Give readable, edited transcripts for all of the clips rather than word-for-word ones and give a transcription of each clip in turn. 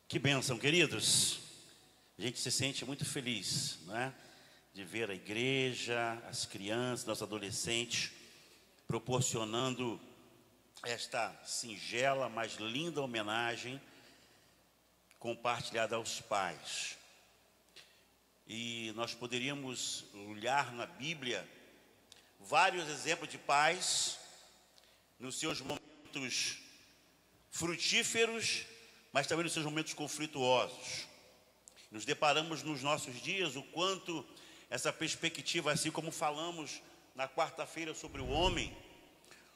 Que bênção, queridos. A gente se sente muito feliz, não é? De ver a igreja, as crianças, nossos adolescentes, proporcionando esta singela, mas linda homenagem compartilhada aos pais. E nós poderíamos olhar na Bíblia vários exemplos de pais nos seus momentos frutíferos, mas também nos seus momentos conflituosos. Nos deparamos nos nossos dias o quanto essa perspectiva, assim como falamos na quarta-feira sobre o homem,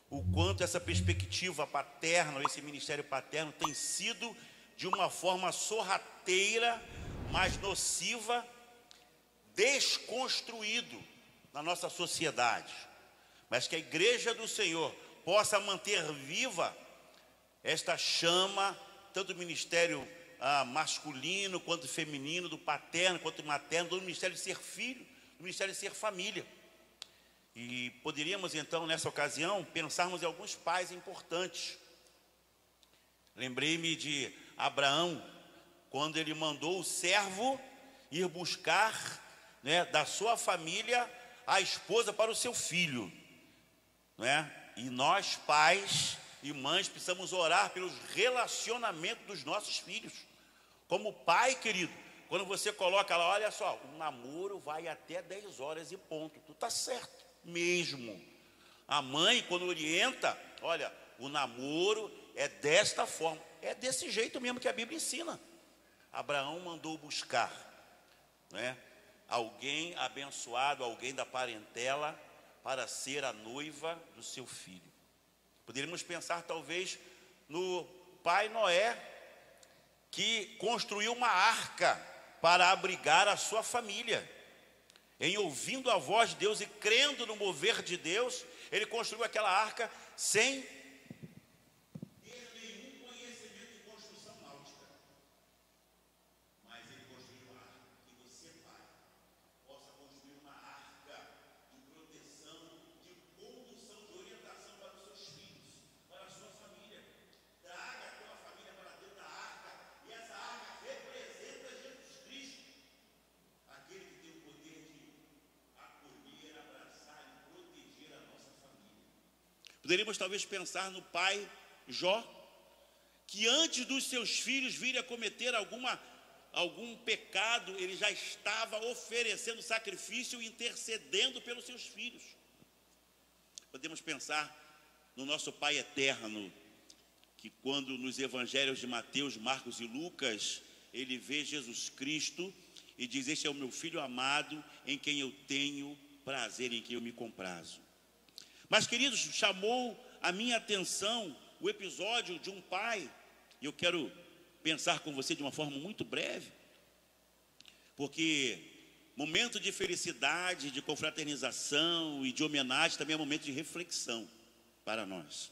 o quanto essa perspectiva paterna, esse ministério paterno tem sido de uma forma sorrateira, mas nociva, desconstruído na nossa sociedade. Mas que a igreja do Senhor possa manter viva esta chama, tanto do ministério masculino quanto feminino, do paterno quanto do materno, do ministério de ser filho, do ministério de ser família. E poderíamos então, nessa ocasião, pensarmos em alguns pais importantes. Lembrei-me de Abraão, quando ele mandou o servo ir buscar, né, da sua família a esposa para o seu filho, não é? E nós, pais e mães, precisamos orar pelos relacionamentos dos nossos filhos. Como pai, querido, quando você coloca lá, olha só, o namoro vai até 10 horas e ponto. Tu tá certo mesmo. A mãe, quando orienta, olha, o namoro é desta forma. É desse jeito mesmo que a Bíblia ensina. Abraão mandou buscar, né, alguém abençoado, alguém da parentela, para ser a noiva do seu filho. Poderíamos pensar talvez no pai Noé, que construiu uma arca para abrigar a sua família. Em ouvindo a voz de Deus e crendo no mover de Deus, ele construiu aquela arca sem ter nenhum conhecimento de construção náutica. Mas ele construiu uma arca. Que você, pai, possa construir uma arca de proteção, de condução, de orientação para os seus filhos, para a sua família. Traga a tua família para dentro da arca, e essa arca representa Jesus Cristo, aquele que tem o poder de acolher, abraçar e proteger a nossa família. Poderíamos talvez pensar no pai Jó, que antes dos seus filhos virem a cometer algum pecado, ele já estava oferecendo sacrifício e intercedendo pelos seus filhos. Podemos pensar no nosso Pai eterno, que quando nos evangelhos de Mateus, Marcos e Lucas, ele vê Jesus Cristo e diz: este é o meu filho amado, em quem eu tenho prazer, em quem eu me comprazo. Mas, queridos, chamou a minha atenção o episódio de um pai, e eu quero pensar com você de uma forma muito breve, porque momento de felicidade, de confraternização e de homenagem também é momento de reflexão para nós.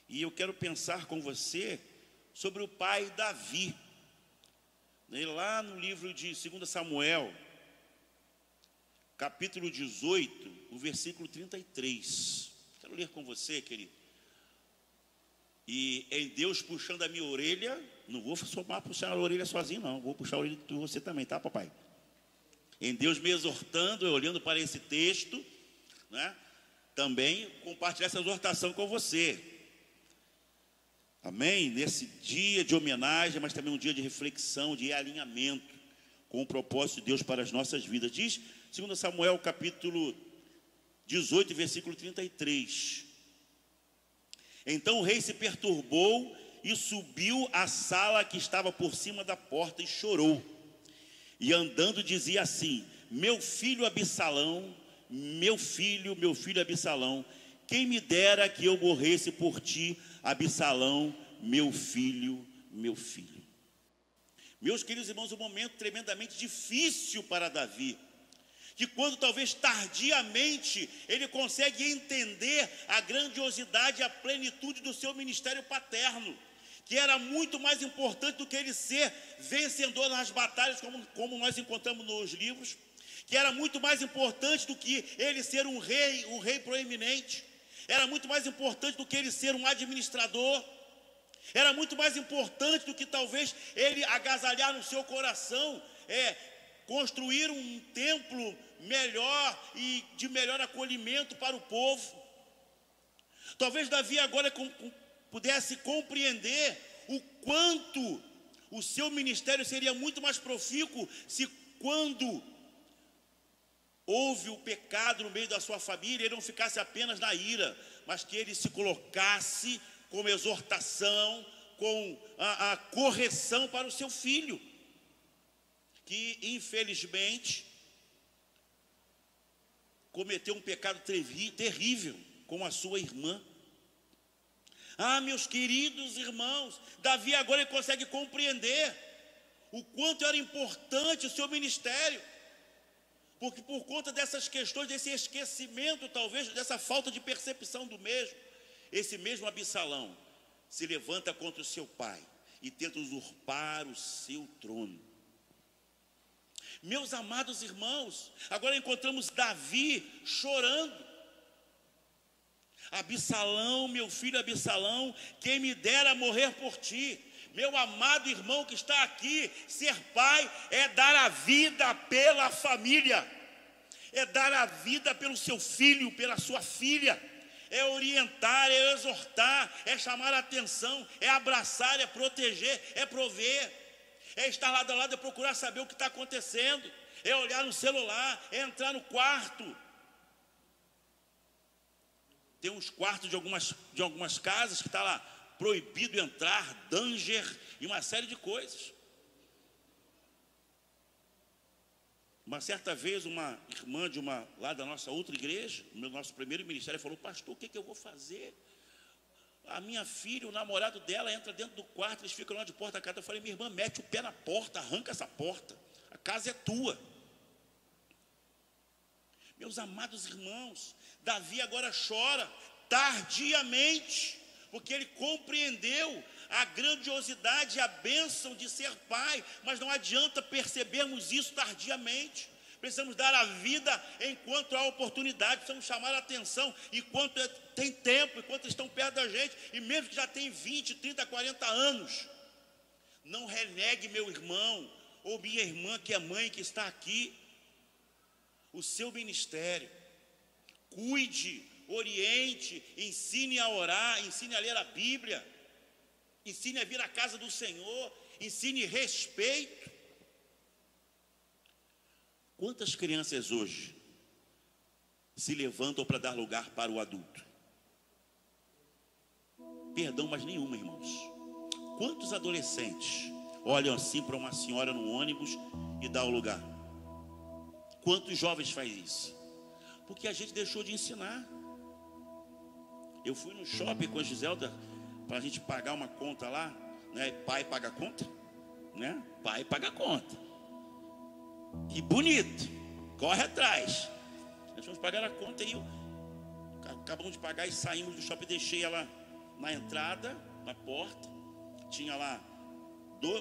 E eu quero pensar com você sobre o pai Davi. Lá no livro de 2 Samuel, capítulo 18, o versículo 33. Quero ler com você, querido. E em Deus puxando a minha orelha, não vou somar puxar a orelha sozinho não, vou puxar a orelha de você também, tá, papai? Em Deus me exortando, olhando para esse texto, né? Também compartilhar essa exortação com você. Amém? Nesse dia de homenagem, mas também um dia de reflexão, de alinhamento com o propósito de Deus para as nossas vidas. Diz 2 Samuel capítulo 18, versículo 33. Então o rei se perturbou e subiu à sala que estava por cima da porta e chorou. E andando dizia assim: meu filho Absalão, meu filho Absalão, quem me dera que eu morresse por ti, Absalão, meu filho, meu filho. Meus queridos irmãos, um momento tremendamente difícil para Davi, que quando talvez tardiamente ele consegue entender a grandiosidade e a plenitude do seu ministério paterno, que era muito mais importante do que ele ser vencedor nas batalhas, como nós encontramos nos livros, que era muito mais importante do que ele ser um rei proeminente, era muito mais importante do que ele ser um administrador. Era muito mais importante do que talvez ele agasalhar no seu coração, construir um templo melhor e de melhor acolhimento para o povo. Talvez Davi agora pudesse compreender o quanto o seu ministério seria muito mais profícuo se, quando houve o pecado no meio da sua família, ele não ficasse apenas na ira, mas que ele se colocasse como exortação, com a correção para o seu filho, que infelizmente cometeu um pecado terrível com a sua irmã. Meus queridos irmãos, Davi agora ele consegue compreender o quanto era importante o seu ministério, porque por conta dessas questões, desse esquecimento, talvez, dessa falta de percepção do mesmo, esse mesmo Absalão se levanta contra o seu pai e tenta usurpar o seu trono. Meus amados irmãos, agora encontramos Davi chorando. Absalão, meu filho Absalão, quem me dera morrer por ti. Meu amado irmão que está aqui, ser pai é dar a vida pela família, é dar a vida pelo seu filho, pela sua filha, é orientar, é exortar, é chamar a atenção, é abraçar, é proteger, é prover, é estar lado a lado, é procurar saber o que está acontecendo, é olhar no celular, é entrar no quarto. Tem uns quartos de algumas casas que está lá, proibido entrar, danger e uma série de coisas. Uma certa vez, uma irmã lá da nossa outra igreja, no nosso primeiro ministério, falou: pastor, o que eu vou fazer? A minha filha, o namorado dela entra dentro do quarto, eles ficam lá de porta a casa. Eu falei: minha irmã, mete o pé na porta, arranca essa porta, a casa é tua. Meus amados irmãos, Davi agora chora tardiamente, porque ele compreendeu a grandiosidade e a bênção de ser pai, mas não adianta percebermos isso tardiamente. Precisamos dar a vida enquanto há oportunidade, precisamos chamar a atenção enquanto tem tempo, enquanto estão perto da gente, e mesmo que já tem 20, 30, 40 anos. Não renegue meu irmão ou minha irmã que é mãe, que está aqui, o seu ministério. Cuide, oriente, ensine a orar, ensine a ler a Bíblia, ensine a vir à casa do Senhor, ensine respeito. Quantas crianças hoje se levantam para dar lugar para o adulto? Perdão, mas nenhuma, irmãos. Quantos adolescentes olham assim para uma senhora no ônibus e dão o lugar? Quantos jovens fazem isso? Porque a gente deixou de ensinar. Eu fui no shopping com a Giselda para a gente pagar uma conta lá, né? Pai paga conta, né? Pai paga conta. Que bonito, corre atrás. Nós fomos pagar a conta e acabamos de pagar e saímos do shopping. Deixei ela na entrada, na porta. Tinha lá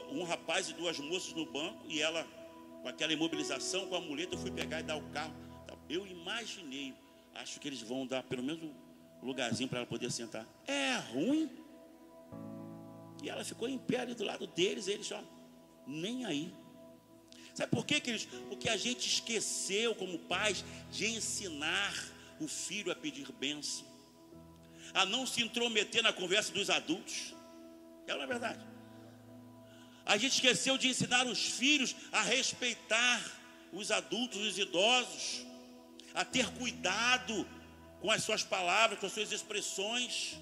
um rapaz e duas moças no banco, e ela com aquela imobilização, com a muleta. Eu fui pegar e dar o carro. Eu imaginei, acho que eles vão dar pelo menos um lugarzinho para ela poder sentar. É ruim. E ela ficou em pé ali do lado deles, eles nem aí. Sabe por quê, queridos? Porque a gente esqueceu, como pais, de ensinar o filho a pedir bênção, a não se intrometer na conversa dos adultos. É uma verdade. A gente esqueceu de ensinar os filhos a respeitar os adultos, os idosos, a ter cuidado com as suas palavras, com as suas expressões.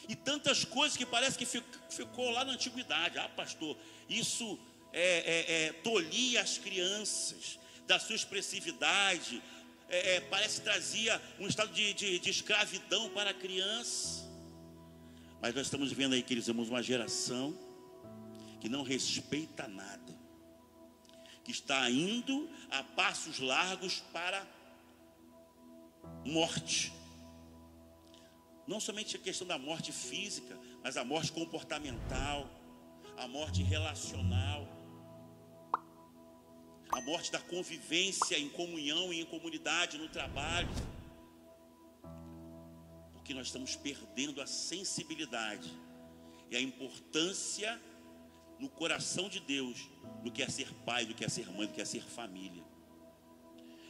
E tantas coisas que parece que ficou lá na antiguidade. Pastor, isso tolia as crianças da sua expressividade, parece que trazia um estado de escravidão para a criança. Mas nós estamos vendo aí, queridos irmãos, uma geração que não respeita nada, que está indo a passos largos para morte. Não somente a questão da morte física, mas a morte comportamental, a morte relacional, a morte da convivência em comunhão e em comunidade no trabalho. porque nós estamos perdendo a sensibilidade e a importância no coração de Deus do que é ser pai, do que é ser mãe, do que é ser família.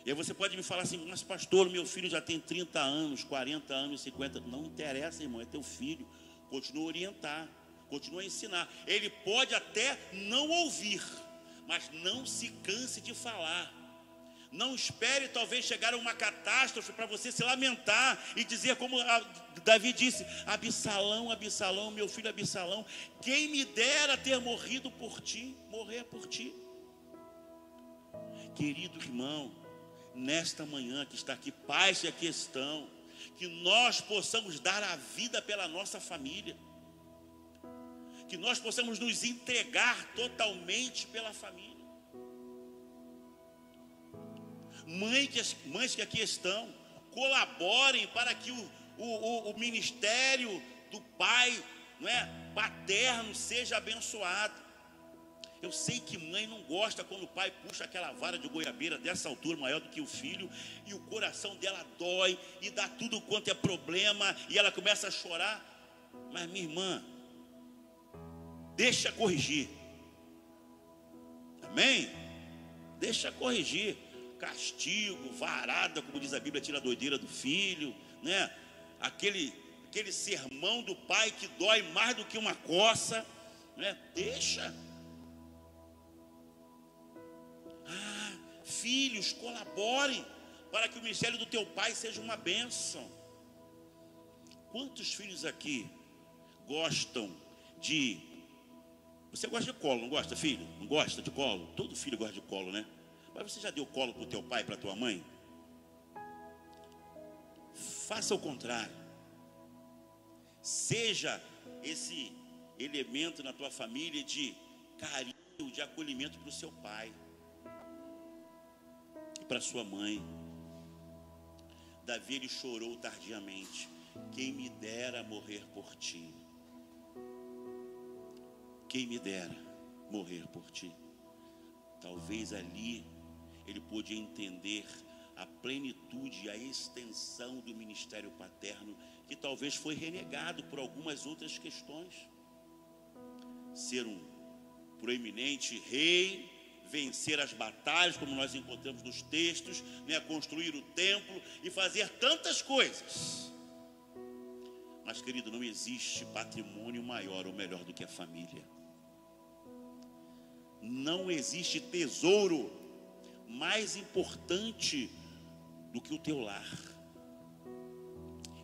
E aí você pode me falar assim: mas pastor, meu filho já tem 30 anos, 40 anos, 50. Não interessa, irmão, é teu filho. Continua a orientar, continua a ensinar. Ele pode até não ouvir, mas não se canse de falar. Não espere talvez chegar a uma catástrofe para você se lamentar e dizer como Davi disse: Absalão, Absalão, meu filho Absalão, quem me dera ter morrido por ti, morrer por ti. Querido irmão, nesta manhã que está aqui, pais que aqui estão, que nós possamos dar a vida pela nossa família, que nós possamos nos entregar totalmente pela família. Mães que aqui estão, colaborem para que o ministério do pai, não é, paterno seja abençoado. Eu sei que mãe não gosta quando o pai puxa aquela vara de goiabeira dessa altura, maior do que o filho, e o coração dela dói, e dá tudo quanto é problema, e ela começa a chorar. Mas minha irmã, deixa corrigir. Amém? Deixa corrigir. Castigo, varada, como diz a Bíblia, tira a doideira do filho, né? Aquele sermão do pai que dói mais do que uma coça, né? Deixa. Filhos, colaborem para que o ministério do teu pai seja uma bênção. Quantos filhos aqui gostam de... Você gosta de colo, não gosta, filho? Não gosta de colo? Todo filho gosta de colo, né? Mas você já deu colo para o teu pai, para a tua mãe? Faça o contrário. Seja esse elemento na tua família de carinho, de acolhimento para o seu pai e para a sua mãe. Davi, ele chorou tardiamente: quem me dera morrer por ti. Quem me dera morrer por ti. Talvez ali ele pôde entender a plenitude e a extensão do ministério paterno, que talvez foi renegado por algumas outras questões. Ser um proeminente rei, vencer as batalhas, como nós encontramos nos textos, né? Construir o templo e fazer tantas coisas. Mas, querido, não existe patrimônio maior ou melhor do que a família. Não existe tesouro mais importante do que o teu lar.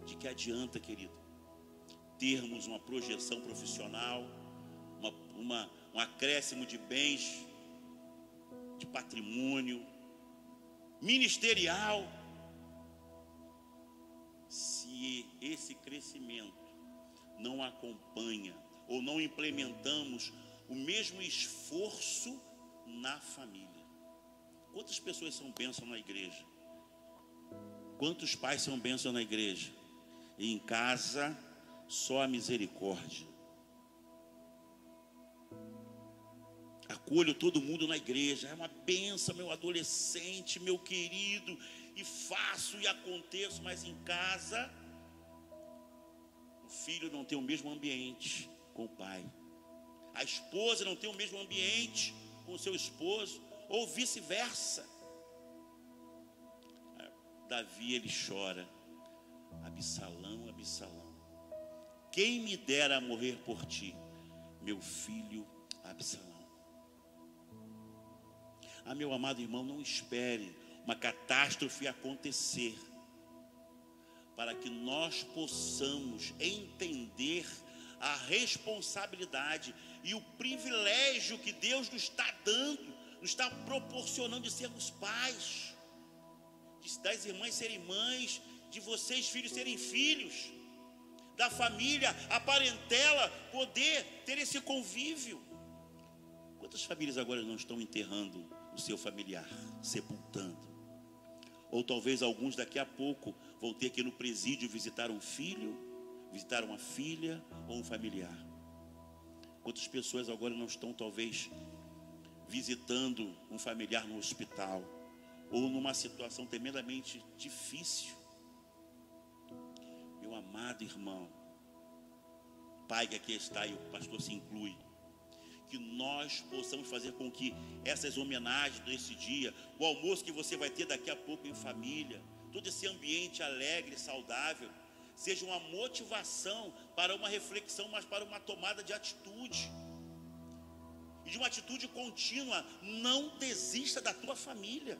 De que adianta, querido, termos uma projeção profissional, um acréscimo de bens, de patrimônio, ministerial, se esse crescimento não acompanha ou não implementamos o mesmo esforço na família. Quantas pessoas são bênção na igreja? Quantos pais são bênção na igreja? E em casa, só a misericórdia. Acolho todo mundo na igreja. É uma bênção, meu adolescente, meu querido. E faço e aconteço, mas em casa, o filho não tem o mesmo ambiente com o pai. A esposa não tem o mesmo ambiente com o seu esposo, ou vice-versa. Davi, ele chora: Absalão, Absalão, quem me dera morrer por ti, meu filho Absalão. Meu amado irmão, não espere uma catástrofe acontecer para que nós possamos entender a responsabilidade e o privilégio que Deus nos está dando, nos está proporcionando de sermos pais, das irmãs serem mães, de vocês filhos serem filhos, da família, a parentela poder ter esse convívio. Quantas famílias agora não estão enterrando o seu familiar, sepultando? Ou talvez alguns daqui a pouco vão ter que ir no presídio visitar um filho, visitar uma filha ou um familiar. Quantas pessoas agora não estão talvez visitando um familiar no hospital ou numa situação tremendamente difícil? Meu amado irmão, pai que aqui está e o pastor se inclui, que nós possamos fazer com que essas homenagens desse dia, o almoço que você vai ter daqui a pouco em família, todo esse ambiente alegre, saudável, seja uma motivação para uma reflexão, mas para uma tomada de atitude, e de uma atitude contínua. Não desista da tua família,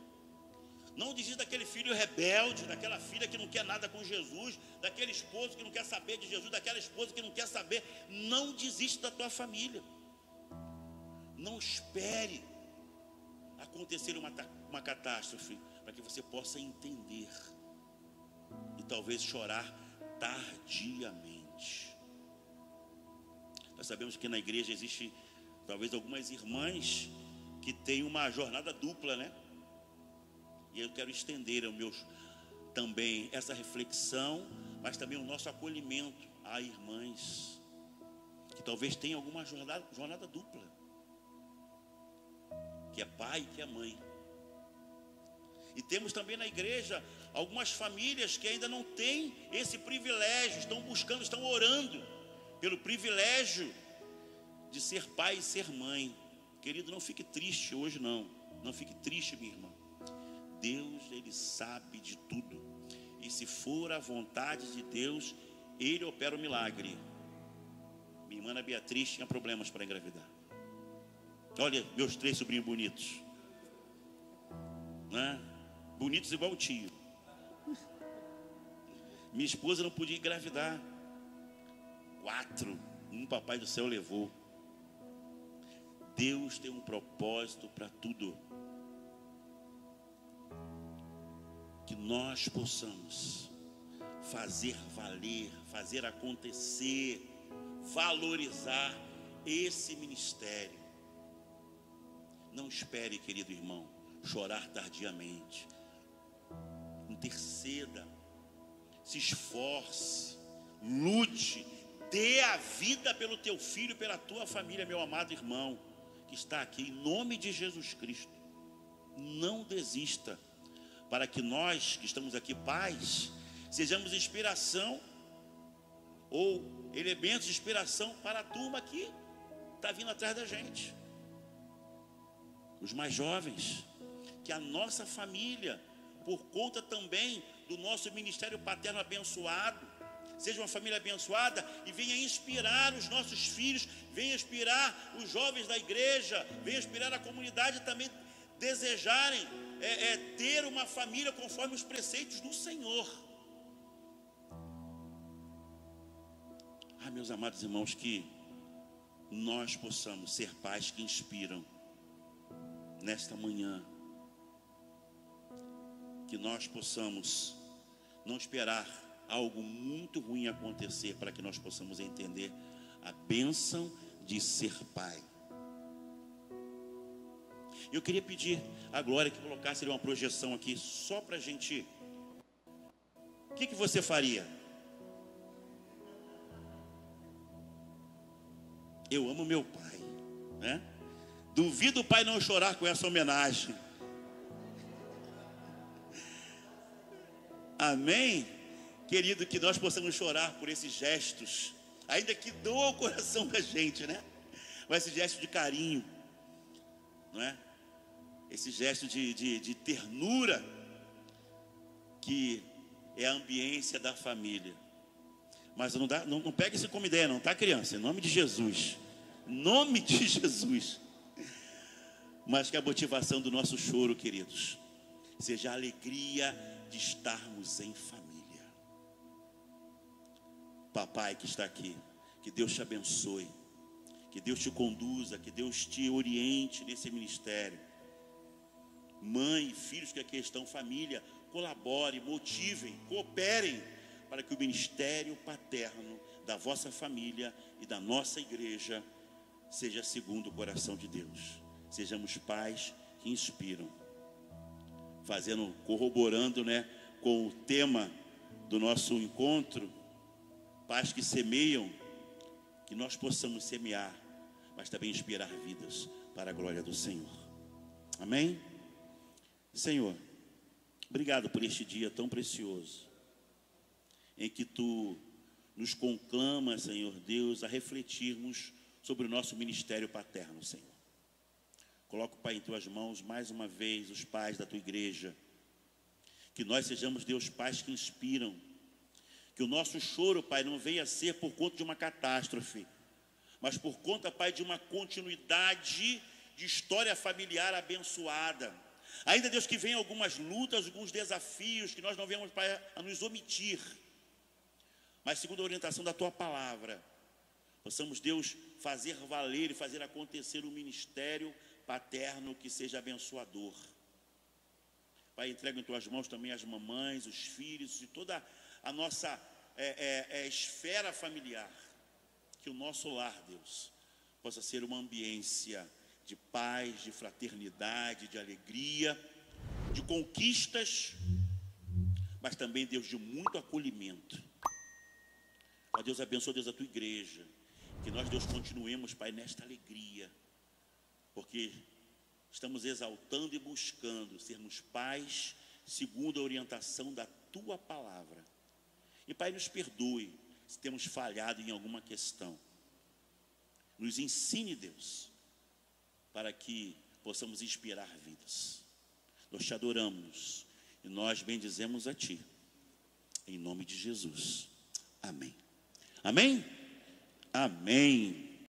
não desista daquele filho rebelde, daquela filha que não quer nada com Jesus, daquele esposo que não quer saber de Jesus, daquela esposa que não quer saber. Não desista da tua família. Não espere acontecer uma catástrofe para que você possa entender e talvez chorar tardiamente. Nós sabemos que na igreja existe talvez algumas irmãs que têm uma jornada dupla, né? E eu quero estender também essa reflexão, mas também o nosso acolhimento a irmãs que talvez tenham alguma jornada dupla, que é pai e que é mãe. E temos também na igreja algumas famílias que ainda não têm esse privilégio, estão buscando, estão orando pelo privilégio de ser pai e ser mãe. Querido, não fique triste hoje, não fique triste, minha irmã. Deus, Ele sabe de tudo, e se for a vontade de Deus, Ele opera o milagre. Minha irmã Ana Beatriz tinha problemas para engravidar. Olha, meus 3 sobrinhos bonitos, né? Bonitos igual o tio. Minha esposa não podia engravidar. 4, papai do céu levou. Deus tem um propósito para tudo. Que nós possamos fazer valer, fazer acontecer, valorizar esse ministério. Não espere, querido irmão, chorar tardiamente. Interceda, se esforce, lute, dê a vida pelo teu filho, pela tua família, meu amado irmão, que está aqui, em nome de Jesus Cristo. Não desista, para que nós que estamos aqui, pais, sejamos inspiração ou elementos de inspiração para a turma que está vindo atrás da gente. Os mais jovens, que a nossa família, por conta também do nosso ministério paterno abençoado, seja uma família abençoada e venha inspirar os nossos filhos, venha inspirar os jovens da igreja, venha inspirar a comunidade também desejarem ter uma família conforme os preceitos do Senhor. Meus amados irmãos, que nós possamos ser pais que inspiram nesta manhã, que nós possamos não esperar algo muito ruim acontecer para que nós possamos entender a bênção de ser pai. Eu queria pedir a Glória que colocasse uma projeção aqui, só para a gente. O que você faria? Eu amo meu pai, né? Duvido o pai não chorar com essa homenagem. Amém? Querido, que nós possamos chorar por esses gestos, ainda que doa o coração da gente, né? Mas esse gesto de carinho, não é? Esse gesto de ternura, que é a ambiência da família. Mas não pega isso como ideia não, tá, criança? Em nome de Jesus. Em nome de Jesus. Mas que a motivação do nosso choro, queridos, seja a alegria de estarmos em família. Papai que está aqui, que Deus te abençoe, que Deus te conduza, que Deus te oriente nesse ministério. Mãe e filhos que aqui estão, família, colaborem, motivem, cooperem para que o ministério paterno da vossa família e da nossa igreja seja segundo o coração de Deus. Sejamos pais que inspiram, corroborando, né, com o tema do nosso encontro, pais que semeiam, que nós possamos semear, mas também inspirar vidas para a glória do Senhor. Amém? Senhor, obrigado por este dia tão precioso, em que Tu nos conclama, Senhor Deus, a refletirmos sobre o nosso ministério paterno, Senhor. Coloco, Pai, em tuas mãos, mais uma vez, os pais da tua igreja. Que nós sejamos, Deus, pais que inspiram. Que o nosso choro, Pai, não venha a ser por conta de uma catástrofe, mas por conta, Pai, de uma continuidade de história familiar abençoada. Ainda, Deus, que venham algumas lutas, alguns desafios, que nós não venhamos, Pai, a nos omitir. Mas segundo a orientação da tua palavra, possamos, Deus, fazer valer e fazer acontecer um ministério paterno que seja abençoador. Pai, entrego em tuas mãos também as mamães, os filhos e toda a nossa esfera familiar. Que o nosso lar, Deus, possa ser uma ambiência de paz, de fraternidade, de alegria, de conquistas, mas também, Deus, de muito acolhimento. Ó Deus, abençoa, Deus, a tua igreja. Que nós, Deus, continuemos, Pai, nesta alegria, porque estamos exaltando e buscando sermos pais segundo a orientação da tua palavra. E, Pai, nos perdoe se temos falhado em alguma questão. Nos ensine, Deus, para que possamos inspirar vidas. Nós te adoramos e nós bendizemos a ti, em nome de Jesus. Amém. Amém? Amém.